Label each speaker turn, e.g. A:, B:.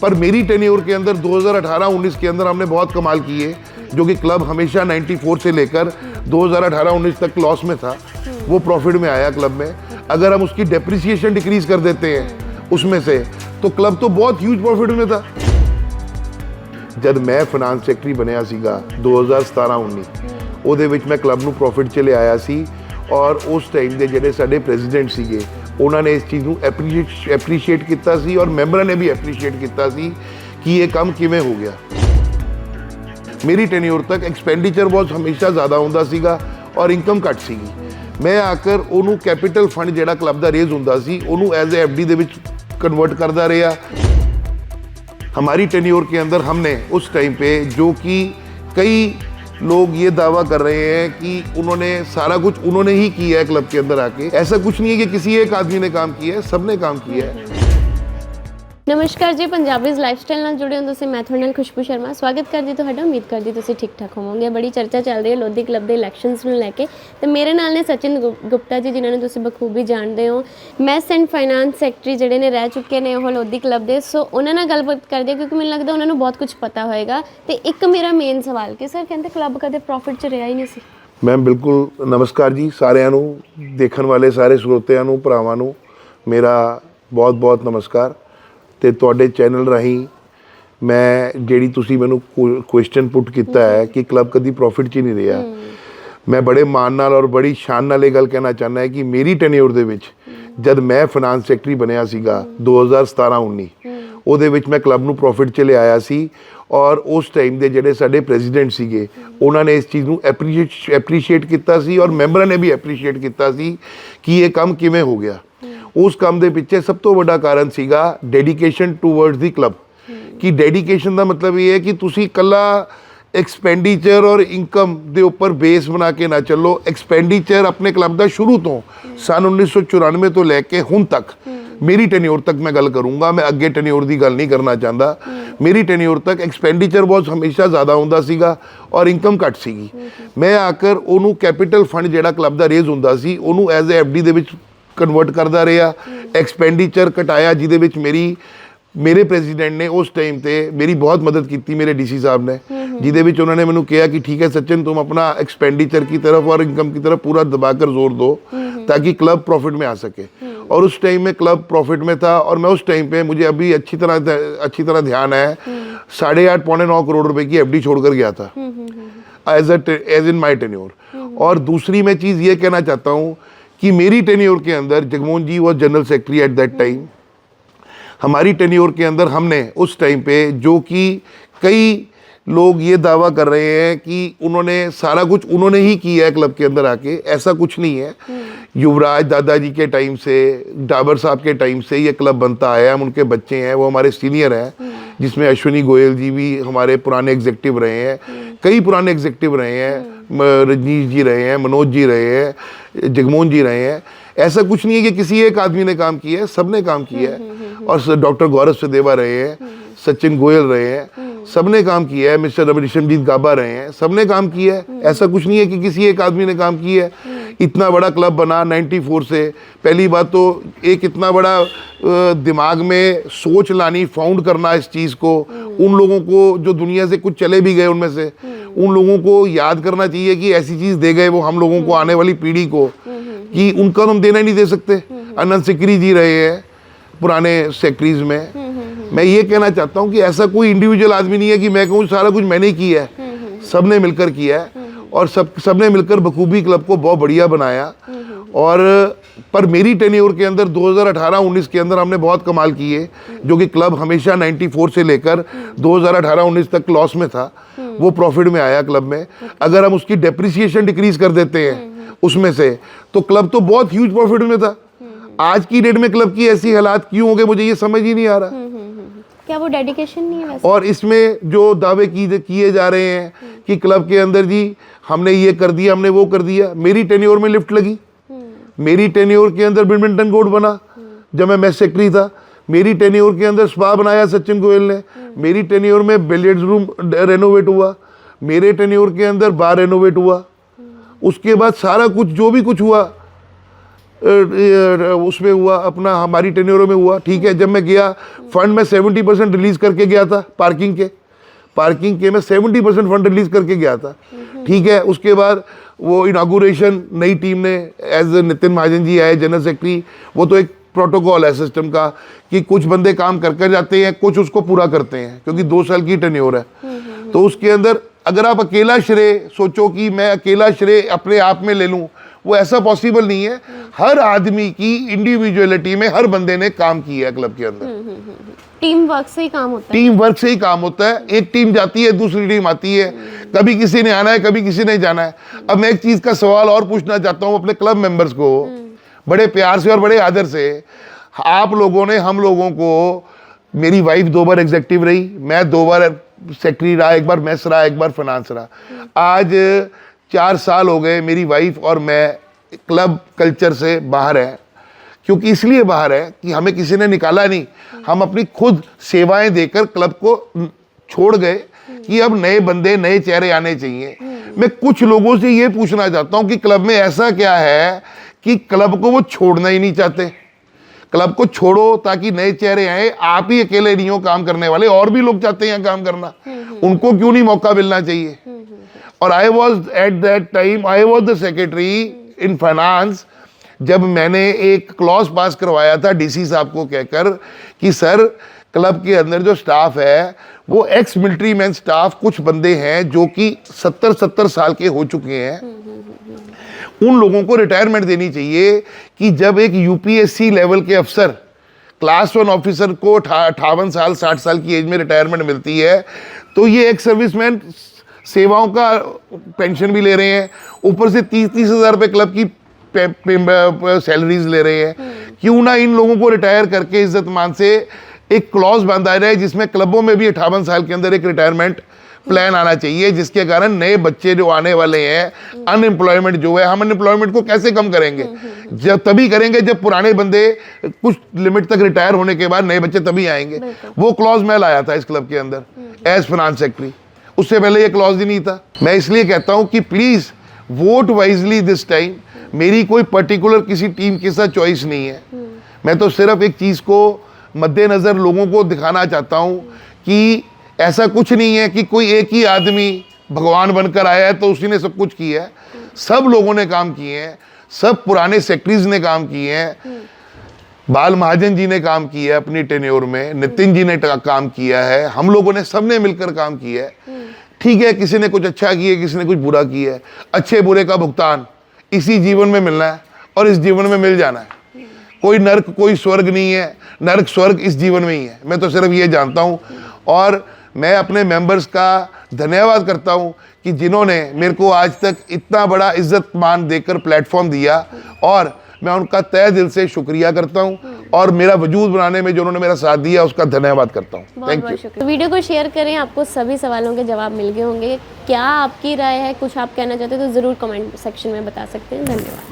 A: पर मेरी टेन्योर के अंदर 2018-19 के अंदर हमने बहुत कमाल किए, जो कि क्लब हमेशा 94 से लेकर 2018-19 तक लॉस में था, वो प्रॉफिट में आया क्लब में। अगर हम उसकी डेप्रिसिएशन डिक्रीज कर देते हैं उसमें से, तो क्लब तो बहुत ह्यूज प्रॉफिट में था। जब मैं फाइनेंस सैकटरी बनया सीगा 2017-19 ਉਹਦੇ ਵਿੱਚ मैं क्लब ਨੂੰ प्रॉफिट 'ਚ ਲਿਆਇਆ ਸੀ, और उस टाइम ਦੇ ਜਿਹੜੇ ਸਾਡੇ ਪ੍ਰੈਜ਼ੀਡੈਂਟ ਸੀਗੇ ਉਹਨਾਂ ਨੇ ਇਸ ਚੀਜ਼ ਨੂੰ ਐਪਰੀਸ਼ੀਏਟ ਕੀਤਾ ਸੀ, और ਮੈਂਬਰਾਂ ਨੇ ਵੀ ਐਪਰੀਸ਼ੀਏਟ ਕੀਤਾ ਸੀ ਕਿ ਇਹ ਕੰਮ ਕਿਵੇਂ ਹੋ ਗਿਆ। ਮੇਰੀ ਟੈਨਿਓਰ ਤੱਕ ਐਕਸਪੈਂਡੀਚਰ ਬਹੁਤ ਹਮੇਸ਼ਾ ਜ਼ਿਆਦਾ ਹੁੰਦਾ ਸੀਗਾ ਔਰ ਇਨਕਮ ਘੱਟ ਸੀਗੀ। ਮੈਂ ਆकर ਉਹਨੂੰ ਕੈਪੀਟਲ ਫੰਡ ਜਿਹੜਾ ਕਲੱਬ ਦਾ ਰੇਜ਼ ਹੁੰਦਾ ਸੀ ਉਹਨੂੰ ਐਜ਼ ए एफडी ਦੇ ਵਿੱਚ कन्वर्ट करता रहा। हमारी टेन्योर के अंदर हमने उस टाइम पे, जो कि कई लोग ये दावा कर रहे हैं कि उन्होंने सारा कुछ उन्होंने ही किया है क्लब के अंदर आके, ऐसा कुछ नहीं है कि किसी एक आदमी ने काम किया है, सबने काम किया है।
B: नमस्कार जी, पंजाबीज़ लाइफस्टाइल नाल जुड़े हो तुसीं। मैं तुहाडे नाल खुशबू शर्मा स्वागत करदी तुहाडा। उम्मीद करदी तुसीं ठीक ठाक होवोगे। बड़ी चर्चा चल रही है लोधी क्लब के इलैक्शनस नूं लैके, ते मेरे नाल ने सचिन गुप्ता जी, जिन्हां नूं तुसीं बखूबी जानदे हो। मैस एंड फाइनेंस सैकटरी जिहड़े ने रह चुके ने ओह लोधी क्लब दे। सो उन्हां नाल गलबात करदे, क्योंकि मैनूं लगदा उन्हां नूं बहुत कुछ पता होएगा। ते एक मेरा मेन सवाल कि सर कहंदे क्लब कदे प्रॉफिट च रहा ही नहीं सी।
A: मैम बिल्कुल नमस्कार जी सारिਆਂ ਨੂੰ, देखण वाले सारे ਸਰੋਤਿਆਂ ਨੂੰ, ਭਰਾਵਾਂ ਨੂੰ मेरा बहुत बहुत नमस्कार। ਤੇ ਤੁਹਾਡੇ ਚੈਨਲ ਰਾਹੀਂ ਮੈਂ ਜਿਹੜੀ ਤੁਸੀਂ ਮੈਨੂੰ ਕੁਐਸਚਨ ਪੁੱਟ ਕੀਤਾ ਹੈ ਕਿ ਕਲੱਬ ਕਦੀ ਪ੍ਰੋਫਿਟ 'ਚ ਨਹੀਂ ਰਿਹਾ, ਮੈਂ ਬੜੇ ਮਾਣ ਨਾਲ ਔਰ ਬੜੀ ਸ਼ਾਨ ਨਾਲ ਇਹ ਗੱਲ ਕਹਿਣਾ ਚਾਹੁੰਦਾ ਹੈ ਕਿ ਮੇਰੀ ਟੈਨਿਓਰ ਦੇ ਵਿੱਚ ਜਦ ਮੈਂ ਫਾਈਨਾਂਸ ਸੈਕਟਰੀ ਬਣਿਆ ਸੀਗਾ 2017-19 ਉਹਦੇ ਵਿੱਚ ਮੈਂ ਕਲੱਬ ਨੂੰ ਪ੍ਰੋਫਿਟ 'ਚ ਲਿਆਇਆ ਸੀ, ਔਰ ਉਸ ਟਾਈਮ ਦੇ ਜਿਹੜੇ ਸਾਡੇ ਪ੍ਰੈਜ਼ੀਡੈਂਟ ਸੀਗੇ ਉਹਨਾਂ ਨੇ ਇਸ ਚੀਜ਼ ਨੂੰ ਐਪਰੀਸ਼ੀਏਟ ਕੀਤਾ ਸੀ, ਔਰ ਮੈਂਬਰਾਂ ਨੇ ਵੀ ਐਪਰੀਸ਼ੀਏਟ ਕੀਤਾ ਸੀ ਕਿ ਇਹ ਕੰਮ ਕਿਵੇਂ ਹੋ ਗਿਆ। उस काम के पिछे सब तो बड़ा कारण सीगा डेडिकेशन टूवर्ड्स दी क्लब। कि डेडिकेशन का मतलब ये है कि तुसी कला एक्सपेंडिचर और इनकम के उपर बेस बना के ना चलो। एक्सपेंडिचर अपने क्लब का शुरू तो सन 1994 तो लैके हुण तक, मेरी टेन्योर तक मैं गल करूँगा, मैं अगे टेन्योर की गल नहीं करना चाहता। मेरी टेन्योर तक एक्सपेंडिचर बहुत हमेशा ज़्यादा होंदा सीगा और इनकम घट सीगी। मैं आकर उन्होंने कैपीटल फंड जिहड़ा क्लब का रेज होंदा सी उन्होंने एज ए एफडी दे विच कन्वर्ट करता रहा। एक्सपेंडिचर घटाया, जिहदे विच मेरे प्रेजिडेंट ने उस टाइम पे मेरी बहुत मदद की, मेरे डीसी साहब ने, जिहदे विच उन्होंने मैनू कहा कि ठीक है सचिन, तुम अपना एक्सपेंडिचर की तरफ और इनकम की तरफ पूरा दबाकर जोर दो ताकि क्लब प्रॉफिट में आ सके। और उस टाइम में क्लब प्रॉफिट में था, और मैं उस टाइम पे, मुझे अभी अच्छी तरह ध्यान है, 8.5 पौने 9 करोड़ रुपए की एफडी छोड़कर गया था एज इन माई टेन्योर। और दूसरी मैं चीज़ ये कहना चाहता हूँ कि मेरी टेन्योर के अंदर Jagmohan ji was general secretary at that time. हमारी टेन्योर के अंदर हमने उस टाइम पे, जो कि कई लोग ये दावा कर रहे हैं कि उन्होंने सारा कुछ उन्होंने ही किया है क्लब के अंदर आके, ऐसा कुछ नहीं है। युवराज दादाजी के टाइम से, डाबर साहब के टाइम से ये क्लब बनता आया। हम उनके बच्चे हैं, वो हमारे सीनियर हैं, जिसमें अश्विनी गोयल जी भी हमारे पुराने एग्जीक्यूटिव रहे हैं, कई पुराने एग्जीक्यूटिव रहे हैं, रजनीश जी रहे हैं, मनोज जी रहे हैं, जगमोहन जी रहे हैं। ऐसा कुछ नहीं है कि किसी एक आदमी ने काम किया है, सब ने काम किया है। और डॉक्टर गौरव सदेवा रहे हैं, सचिन गोयल रहे हैं, सब ने काम किया है। मिस्टर ऋषभजीत गाबा रहे हैं, सब ने काम किया है। ऐसा कुछ नहीं है कि किसी एक आदमी ने काम किया है। इतना बड़ा क्लब बना 94 से, पहली बात तो एक इतना बड़ा दिमाग में सोच लानी, फाउंड करना इस चीज़ को, उन लोगों को जो दुनिया से कुछ चले भी गए उनमें से, उन लोगों को याद करना चाहिए कि ऐसी चीज़ दे गए वो हम लोगों को, आने वाली पीढ़ी को, कि उनका हम देना ही नहीं दे सकते। अनंत सिकरी जी रहे हैं पुराने सेक्रेटरीज में। मैं ये कहना चाहता हूँ कि ऐसा कोई इंडिविजुअल आदमी नहीं है कि मैं कहूँ सारा कुछ मैंने किया है, सब ने मिलकर किया है, और सब ने मिलकर बखूबी क्लब को बहुत बढ़िया बनाया। और पर मेरी टेन्योर के अंदर 2018-19 के अंदर हमने बहुत कमाल किए, जो कि क्लब हमेशा 94 से लेकर 2018-19 तक लॉस में था, वो प्रॉफिट में आया क्लब में। अगर हम उसकी डेप्रिसिएशन डिक्रीज कर देते हैं उसमें से, तो क्लब तो बहुत ह्यूज प्रॉफिट में था। आज की डेट में क्लब की ऐसी हालात क्यों हो गए, मुझे ये समझ ही नहीं आ रहा।
B: क्या वो डेडिकेशन नहीं है वैसे?
A: और इसमें जो दावे किए जा रहे हैं कि क्लब के अंदर जी हमने ये कर दिया, हमने वो कर दिया। मेरी टेन्योर में लिफ्ट लगी, मेरी टेन्योर के अंदर बैडमिंटन कोर्ट बना जब मैं मैच सेक्रेटरी था, मेरी टेन्योर के अंदर स्पा बनाया सचिन गोयल ने, मेरी टेन्योर में बिलियर्ड्स रूम रेनोवेट हुआ, मेरे टेन्योर के अंदर बार रेनोवेट हुआ। उसके बाद सारा कुछ जो भी कुछ हुआ, उसमें हुआ, अपना हमारी टेन्योर में हुआ, ठीक है। जब मैं गया फंड में 70% रिलीज करके गया था, पार्किंग के मैं 70% फंड रिलीज करके गया था, ठीक है। उसके बाद वो इनागुरेशन नई टीम ने, एज नितिन महाजन जी आए जनरल सेक्रेटरी, वो तो एक प्रोटोकॉल है सिस्टम का कि कुछ बंदे काम कर जाते हैं, कुछ उसको पूरा करते हैं, क्योंकि 2 साल की टेन्योर है। तो उसके अंदर अगर आप अकेला श्रेय सोचो कि मैं अकेला श्रेय अपने आप में ले लूं, वो ऐसा पॉसिबल नहीं है। हर आदमी की इंडिविजुअलिटी में हर बंदे ने काम किया है क्लब के अंदर।
B: टीम वर्क से ही काम होता है।
A: टीम वर्क से ही काम होता है। एक टीम जाती है, दूसरी टीम आती है, कभी किसी ने आना है, कभी किसी ने जाना है। अब मैं एक चीज का सवाल और पूछना चाहता हूँ अपने क्लब मेंबर्स को, बड़े प्यार से और बड़े आदर से। आप लोगों ने हम लोगों को, मेरी वाइफ 2 बार एग्जीक्यूटिव रही, मैं 2 बार सेक्रेटरी रहा, 1 बार मैस रहा, 1 बार फाइनेंस रहा। आज 4 साल हो गए मेरी वाइफ और मैं क्लब कल्चर से बाहर है। क्योंकि इसलिए बाहर है कि हमें किसी ने निकाला नहीं, हम अपनी खुद सेवाएं देकर क्लब को छोड़ गए कि अब नए बंदे, नए चेहरे आने चाहिए। मैं कुछ लोगों से ये पूछना चाहता हूं कि क्लब में ऐसा क्या है कि क्लब को वो छोड़ना ही नहीं चाहते। क्लब को छोड़ो ताकि नए चेहरे आए। आप ही अकेले नहीं हो काम करने वाले, और भी लोग चाहते हैं काम करना, उनको क्यों नहीं मौका मिलना चाहिए। और I was at that time, I was the secretary in finance, जब मैंने एक क्लॉज पास करवाया था डीसी साहब को कहकर कि सर क्लब के अंदर जो स्टाफ है वो एक्स मिलिट्री मैन स्टाफ, कुछ बंदे हैं जो कि 70 साल के हो चुके हैं, उन लोगों को रिटायरमेंट देनी चाहिए। कि जब एक यूपीएससी लेवल के अफसर, क्लास 1 ऑफिसर को 58 साल 60 साल की एज में रिटायरमेंट मिलती है, तो ये एक सर्विसमैन सेवाओं का पेंशन भी ले रहे हैं, ऊपर से 30-30 हज़ार रुपये क्लब की सैलरीज ले रहे हैं। क्यों ना इन लोगों को रिटायर करके इज्जत मान से एक क्लॉज बांधा जाए जिसमें क्लबों में भी 58 साल के अंदर एक रिटायरमेंट प्लान आना चाहिए, जिसके कारण नए बच्चे जो आने वाले हैं, अनएम्प्लॉयमेंट जो है, हम अनएम्प्लॉयमेंट को कैसे कम करेंगे, जब तभी करेंगे जब पुराने बंदे कुछ लिमिट तक रिटायर होने के बाद नए बच्चे तभी आएंगे। वो क्लॉज मैं लाया था इस क्लब के अंदर एज फाइनेंस सेक्रेटरी, उससे पहले ये क्लॉज ही नहीं था। मैं इसलिए कहता हूं कि please vote wisely this time. मेरी कोई पर्टिकुलर किसी टीम के साथ चॉइस नहीं है, मैं तो सिर्फ एक चीज को मद्देनजर लोगों को दिखाना चाहता हूं कि ऐसा कुछ नहीं है कि कोई एक ही आदमी भगवान बनकर आया है तो उसी ने सब कुछ किया है। सब लोगों ने काम किए हैं, सब पुराने सेक्रेटरीज ने काम किए हैं, बाल महाजन जी ने काम किया है अपनी टेन्योर में, नितिन जी ने काम किया है, हम लोगों ने सबने मिलकर काम किया है। ठीक है, किसी ने कुछ अच्छा किया, किसी ने कुछ बुरा किया है। अच्छे बुरे का भुगतान इसी जीवन में मिलना है और इस जीवन में मिल जाना है। कोई नर्क कोई स्वर्ग नहीं है, नर्क स्वर्ग इस जीवन में ही है। मैं तो सिर्फ ये जानता हूँ और मैं अपने मेंबर्स का धन्यवाद करता हूँ कि जिन्होंने मेरे को आज तक इतना बड़ा इज्जत मान देकर प्लेटफॉर्म दिया, और मैं उनका तहे दिल से शुक्रिया करता हूँ और मेरा वजूद बनाने में जो उन्होंने मेरा साथ दिया उसका धन्यवाद करता हूँ। Thank you.
B: तो वीडियो को शेयर करें, आपको सभी सवालों के जवाब मिल गए होंगे। क्या आपकी राय है, कुछ आप कहना चाहते हैं तो ज़रूर कमेंट सेक्शन में बता सकते हैं। धन्यवाद।